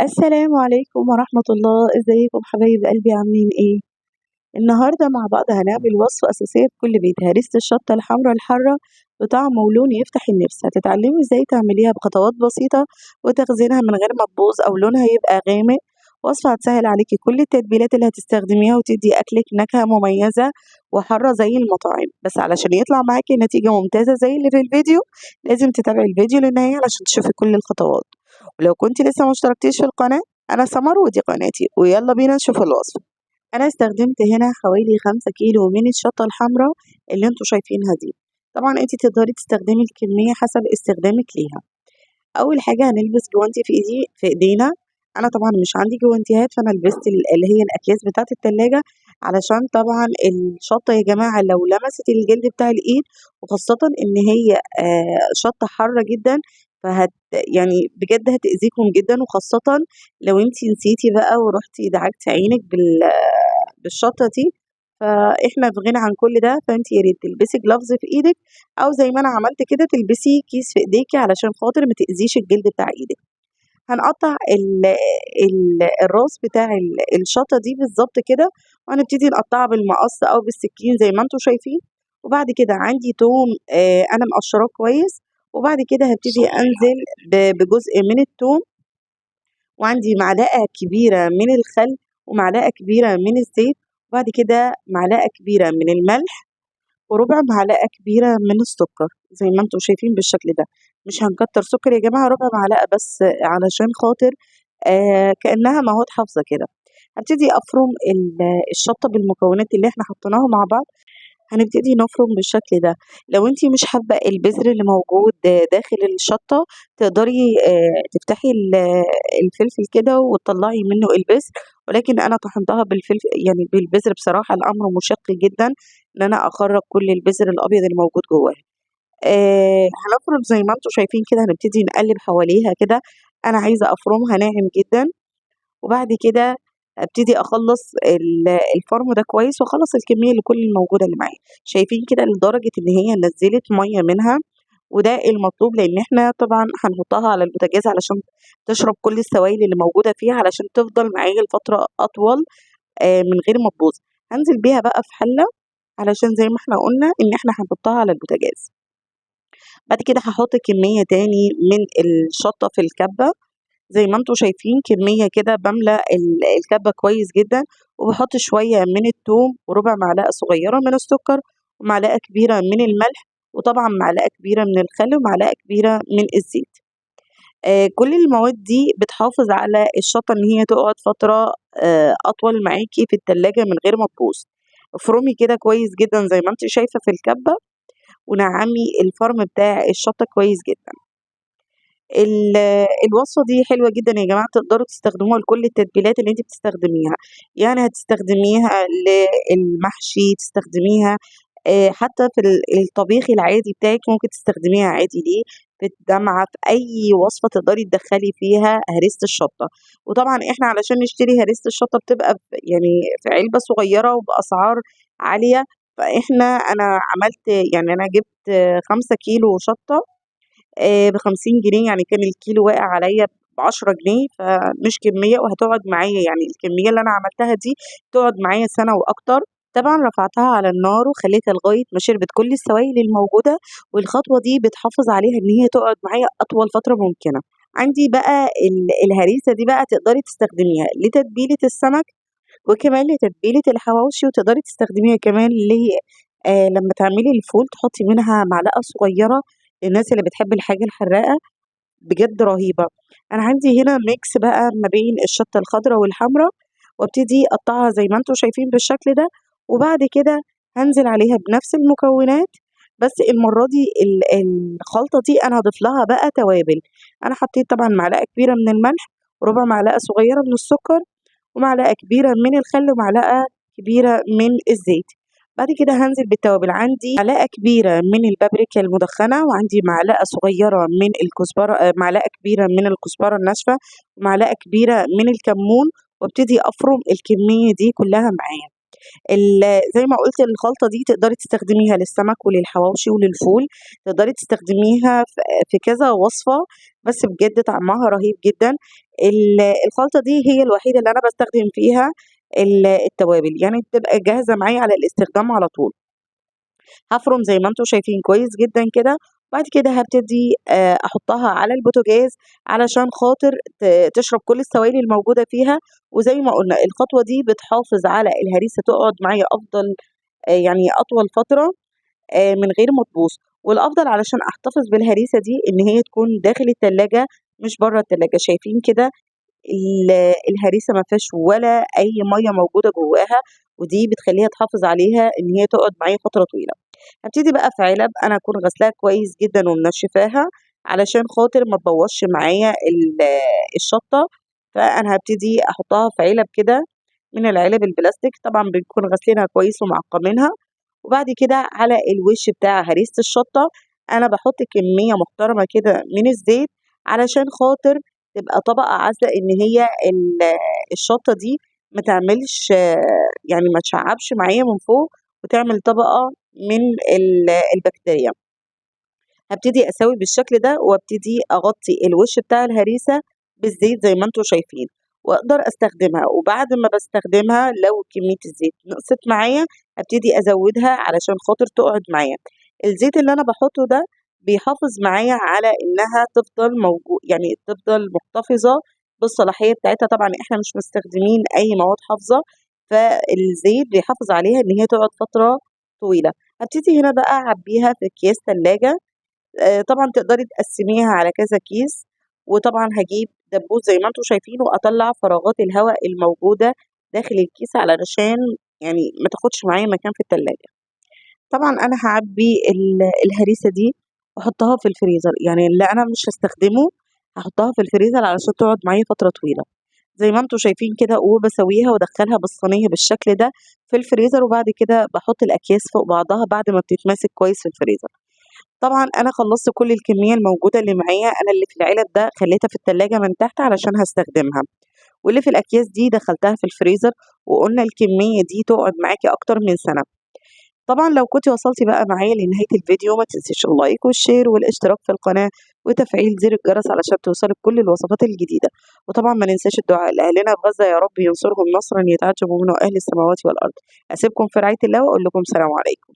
السلام عليكم ورحمة الله، إزيكم حبايب قلبي عاملين إيه؟ النهاردة مع بعض هنعمل وصفة أساسية في كل بيت، هريسة الشطة الحمرا الحارة بطعم ولون يفتح النفس، هتتعلمي إزاي تعمليها بخطوات بسيطة وتخزينها من غير ما تبوظ أو لونها يبقى غامق. وصفة هتسهل عليكي كل التتبيلات اللي هتستخدميها وتدي أكلك نكهة مميزة وحارة زي المطاعم، بس علشان يطلع معاكي نتيجة ممتازة زي اللي في الفيديو لازم تتابعي الفيديو للنهاية علشان تشوفي كل الخطوات. ولو كنت لسه مشتركتيش في القناة، أنا سمر ودي قناتي، ويلا بينا نشوف الوصفة. أنا استخدمت هنا حوالي 5 كيلو من الشطة الحمراء اللي انتوا شايفينها دي. طبعا انتي تقدري تستخدمي الكمية حسب استخدامك ليها. أول حاجة هنلبس جوانتي في ايدينا. أنا طبعا مش عندي جوانتيات، فأنا لبست اللي هي الأكياس بتاعة التلاجة، علشان طبعا الشطة يا جماعة لو لمست الجلد بتاع الإيد، وخاصة إن هي شطة حارة جدا، فهت يعني بجد هتأذيكم جدا، وخاصة لو انتي نسيتي بقى ورحتي دعكتي عينك بالشطة دي، فاحنا في غنى عن كل ده. فانت يا ريت تلبسي جلافز في ايدك، او زي ما انا عملت كده تلبسي كيس في ايديكي علشان خاطر ما تاذيش الجلد بتاع ايدك. هنقطع الراس بتاع الشطه دي بالظبط كده، وهنبتدي نقطعها بالمقص او بالسكين زي ما انتم شايفين. وبعد كده عندي توم، انا مقشراه كويس، وبعد كده هبتدي انزل بجزء من التوم، وعندي معلقة كبيرة من الخل، ومعلقة كبيرة من الزيت، وبعد كده معلقة كبيرة من الملح، وربع معلقة كبيرة من السكر زي ما انتم شايفين بالشكل ده. مش هنكتر سكر يا جماعة، ربع معلقة بس علشان خاطر كأنها مواد حافظة كده. هبتدي أفرم الشطة بالمكونات اللي احنا حطيناها مع بعض. هنبتدي نفرم بالشكل ده. لو انتي مش حابة البذر اللي موجود داخل الشطة، تقدري تفتحي الفلفل كده وتطلعي منه البذر، ولكن انا طحنتها بالفلفل يعني بالبذر. بصراحة الامر مشق جدا ان انا اخرج كل البذر الابيض اللي موجود جواه. هنفرم زي ما انتم شايفين كده، هنبتدي نقلب حواليها كده. انا عايزة افرمها ناعم جدا، وبعد كده ابتدي اخلص الفرم ده كويس، واخلص الكميه اللي كل الموجوده اللي معايا. شايفين كده لدرجه ان هي نزلت ميه منها، وده المطلوب لان احنا طبعا هنحطها على البوتاجاز علشان تشرب كل السوائل اللي موجوده فيها علشان تفضل معايا لفتره اطول من غير ما تبوظ. هنزل بيها بقى في حله، علشان زي ما احنا قلنا ان احنا هنحطها على البوتاجاز. بعد كده هحط كميه تاني من الشطه في الكبه، زي ما انتم شايفين كمية كده باملة الكبة كويس جدا، وبحط شوية من التوم، وربع معلقة صغيرة من السكر، ومعلقة كبيرة من الملح، وطبعا معلقة كبيرة من الخل، ومعلقة كبيرة من الزيت. كل المواد دي بتحافظ على الشطة ان هي تقعد فترة اطول معاكي في التلاجة من غير ما تبوظ. افرمي كده كويس جدا زي ما انت شايفة في الكبة، ونعمي الفرم بتاع الشطة كويس جدا. الوصفة دي حلوة جدًا يا جماعة، تقدروا تستخدموها لكل التتبيلات اللي أنتِ بتستخدميها، يعني هتستخدميها للمحشي، تستخدميها حتى في الطبيخ العادي بتاعِك ممكن تستخدميها عادي ليه، في الدمعة، في أي وصفة تقدري تدخّلي فيها هريسة الشطة. وطبعًا إحنا علشان نشتري هريسة الشطة بتبقى يعني في علبة صغيرة وبأسعار عالية، أنا عملت يعني أنا جِبت 5 كيلو شطة ب50 جنيه، يعني كان الكيلو واقع عليَّ ب10 جنيه، فمش كمية وهتقعد معايا، يعني الكمية اللي أنا عملتها دي تقعد معايا سنة وأكتر. طبعًا رفعتها على النار وخليتها لغاية ما شربت كل السوايل الموجودة، والخطوة دي بتحافظ عليها إن هي تقعد معايا أطول فترة ممكنة. عندي بقى الهريسة دي بقى تقدري تستخدميها لتتبيلة السمك، وكمان لتتبيلة الحواوشي، وتقدري تستخدميها كمان لمّا تعملي الفول تحطي منها معلقة صغيرة للناس اللي بتحب الحاجة الحراقة، بجد رهيبة. أنا عندي هنا ميكس بقى ما بين الشطة الخضرا والحمرا، وابتدي أقطعها زي ما انتم شايفين بالشكل ده، وبعد كده هنزل عليها بنفس المكونات، بس المرة دي الخلطة دي أنا هضيف لها بقى توابل. أنا حطيت طبعا معلقة كبيرة من الملح، وربع معلقة صغيرة من السكر، ومعلقة كبيرة من الخل، ومعلقة كبيرة من الزيت. بعد كده هانزل بالتوابل، عندي معلقة كبيرة من البابريكا المدخنة، وعندي معلقة صغيرة من الكزبرة، معلقة كبيرة من الكزبرة الناشفة، ومعلقة كبيرة من الكمون، وابتدي أفرم الكمية دي كلها معايا. زي ما قُلت الخلطة دي تقدري تستخدميها للسمك وللحواوشي وللفول، تقدري تستخدميها في كذا وصفة بس بجد طعمها رهيب جدًا. الخلطة دي هي الوحيدة اللي أنا باستخدم فيها التوابل، يعني بتبقى جاهزة معايا على الاستخدام على طول. هافرُم زي ما أنتم شايفين كويس جدًا كده، وبعد كده هابتدي أحطها على البوتاجاز علشان خاطر تشرب كل السوائل الموجودة فيها، وزي ما قُلنا الخطوة دي بتحافظ على الهريسة تقعد معايا أفضل يعني أطول فترة من غير ما تبوظ. والأفضل علشان أحتفظ بالهريسة دي إن هي تكون داخل التلاجة مش برّه التلاجة. شايفين كده الهريسة ما فيهاش ولا أي مَيّة موجودة جواها، ودي بتخلّيها تحافظ عليها إن هي تقعد معايا فترة طويلة. هابتدي بقى في علب أنا أكون غاسلاها كويس جدًا ومنشفاها علشان خاطر ما تبوظش معايا الشطة. فأنا هابتدي أحطها في علب كده من العلب البلاستيك، طبعًا بنكون غاسلينها كويس ومعقمينها. وبعد كده على الوش بتاع هريسة الشطة أنا باحط كمية محترمة كده من الزيت علشان خاطر تبقى طبقة عازلة إن هي الشطة دي ما تعملش يعني ما تشعّبش معايا من فوق وتعمل طبقة من البكتيريا. هابتدي أساوي بالشكل ده وابتدي أغطي الوش بتاع الهريسة بالزيت زي ما أنتم شايفين، وأقدر أستخدمها. وبعد ما باستخدمها لو كمية الزيت نقصت معايا هابتدي أزودها علشان خاطر تقعد معايا. الزيت اللي أنا باحطه ده بيحافظ معايا على إنها تفضل يعني تفضل محتفظة بالصلاحية بتاعتها. طبعًا إحنا مش مستخدمين أي مواد حافظة، فالزيت بيحافظ عليها إن هي تقعد فترة طويلة. هابتدي هنا بقى أعبيها في أكياس تلاجة. طبعًا تقدري تقسّميها على كذا كيس، وطبعًا هاجيب دبوس زي ما أنتم شايفين وأطلّع فراغات الهوا الموجودة داخل الكيس علشان يعني ما تاخدش معايا مكان في التلاجة. طبعًا أنا هاعبّي الهريسة دي وأحطها في الفريزر، يعني اللي أنا مش هاستخدمه هاحطها في الفريزر علشان تقعد معايا فترة طويلة، زي ما أنتم شايفين كده. وباسويها وأدخّلها بالصينية بالشكل ده في الفريزر، وبعد كده باحط الأكياس فوق بعضها بعد ما بتتماسك كويس في الفريزر. طبعًا أنا خلّصت كل الكمية الموجودة اللي معايا. أنا اللي في العلب ده خلّيتها في التلاجة من تحت علشان هاستخدمها، واللي في الأكياس دي دخّلتها في الفريزر، وقُلنا الكمية دي تقعد معاكِ أكتر من سَنة. طبعًا لو كنتِ وصلتِ بقى معايا لنهاية الفيديو ما تنسيش اللايك والشير والاشتراك في القناة وتفعيل زر الجرس علشان توصلِك كل الوصفات الجديدة. وطبعًا ما ننساش الدعاء لأهلنا في غزة، يا رب ينصرهم نصرًا يتعجب منه أهل السماوات والأرض. أسيبكم في رعاية الله وأقول لكم سلام عليكم.